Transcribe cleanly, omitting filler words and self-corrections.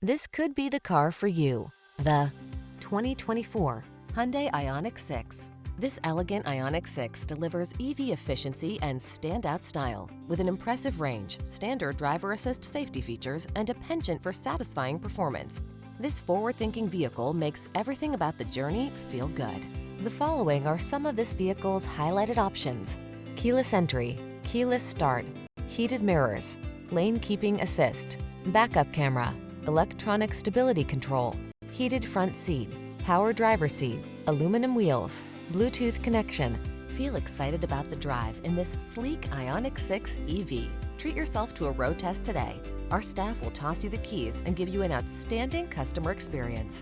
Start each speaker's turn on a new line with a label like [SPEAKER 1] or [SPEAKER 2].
[SPEAKER 1] This could be the car for you. The 2024 Hyundai Ioniq 6. This elegant Ioniq 6 delivers EV efficiency and standout style with an impressive range, standard driver assist safety features, and a penchant for satisfying performance. This forward-thinking vehicle makes everything about the journey feel good. The following are some of this vehicle's highlighted options: keyless entry, keyless start, heated mirrors, lane keeping assist, backup camera, electronic stability control, heated front seat, power driver seat, aluminum wheels, Bluetooth connection. Feel excited about the drive in this sleek Ioniq 6 EV. Treat yourself to a road test today. Our staff will toss you the keys and give you an outstanding customer experience.